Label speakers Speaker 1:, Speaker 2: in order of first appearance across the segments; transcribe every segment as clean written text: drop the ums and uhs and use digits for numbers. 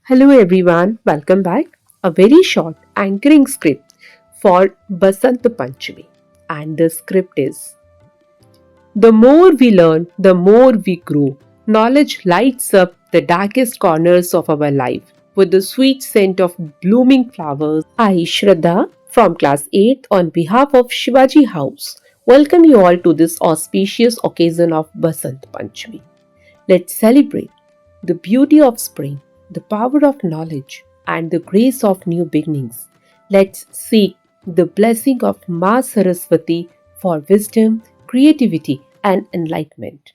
Speaker 1: Hello everyone, welcome back. A very short anchoring script for Basant Panchami. And the script is: the more we learn, the more we grow. Knowledge lights up the darkest corners of our life with the sweet scent of blooming flowers. I, Shraddha, from class 8th, on behalf of Shivaji House, welcome you all to this auspicious occasion of Basant Panchami. Let's celebrate the beauty of spring, the power of knowledge, and the grace of new beginnings. Let's seek the blessing of Ma Saraswati for wisdom, creativity, and enlightenment.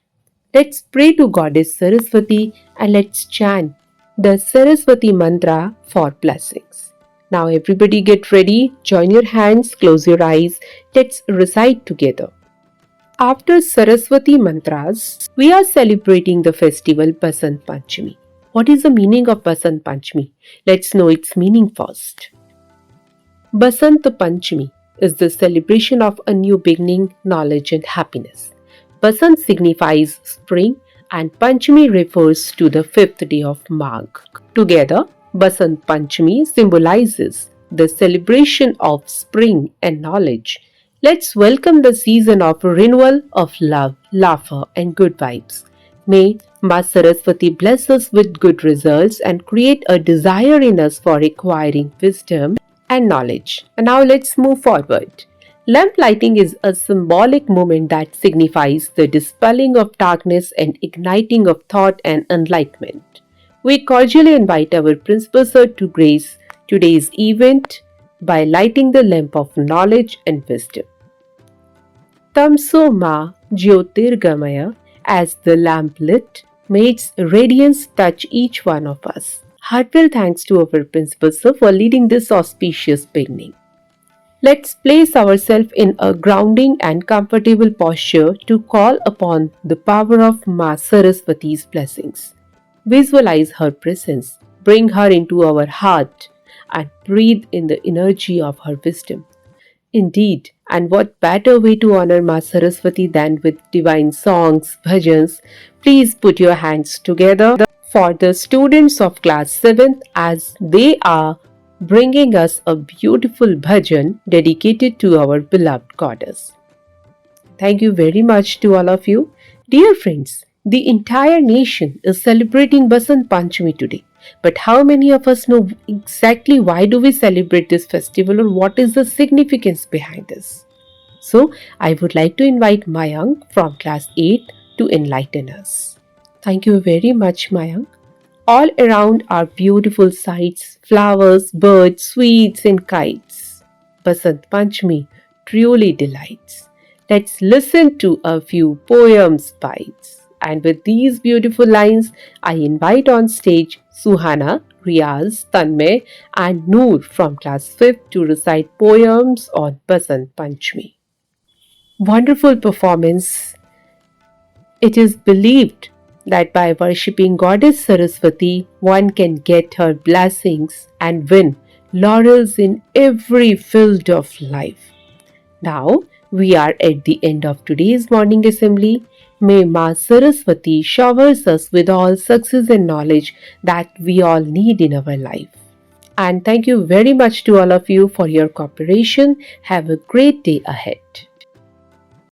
Speaker 1: Let's pray to Goddess Saraswati and let's chant the Saraswati mantra for blessings. Now, everybody get ready, join your hands, close your eyes, let's recite together. After Saraswati mantras, we are celebrating the festival Basant Panchami. What is the meaning of Basant Panchami? Let's know its meaning first. Basant Panchami is the celebration of a new beginning, knowledge, and happiness. Basant signifies spring, and Panchami refers to the fifth day of Magh. Together, Basant Panchami symbolizes the celebration of spring and knowledge. Let's welcome the season of renewal of love, laughter, and good vibes. May Ma Saraswati bless us with good results and create a desire in us for acquiring wisdom and knowledge. And now let's move forward. Lamp lighting is a symbolic moment that signifies the dispelling of darkness and igniting of thought and enlightenment. We cordially invite our Principal Sir to grace today's event by lighting the lamp of knowledge and wisdom. Tamso Ma Jyotirgamaya, as the lamp lit, may its radiance touch each one of us. Heartfelt thanks to our Principal Sir for leading this auspicious beginning. Let's place ourselves in a grounding and comfortable posture to call upon the power of Ma Saraswati's blessings. Visualize her presence, bring her into our heart, and breathe in the energy of her wisdom. Indeed, and what better way to honor Ma Saraswati than with divine songs, bhajans? Please put your hands together for the students of class 7th as they are bringing us a beautiful bhajan dedicated to our beloved goddess. Thank you very much to all of you. Dear friends, the entire nation is celebrating Basant Panchami today. But how many of us know exactly why do we celebrate this festival or what is the significance behind this? So, I would like to invite Mayank from class 8 to enlighten us. Thank you very much, Mayank. All around are beautiful sights, flowers, birds, sweets, and kites. Basant Panchami truly delights. Let's listen to a few poems bites. And with these beautiful lines, I invite on stage Suhana, Riaz, Tanmay, and Noor from class 5th to recite poems on Basant Panchami. Wonderful performance. It is believed that by worshipping Goddess Saraswati, one can get her blessings and win laurels in every field of life. Now, we are at the end of today's morning assembly. May Ma Saraswati showers us with all success and knowledge that we all need in our life. And thank you very much to all of you for your cooperation. Have a great day ahead.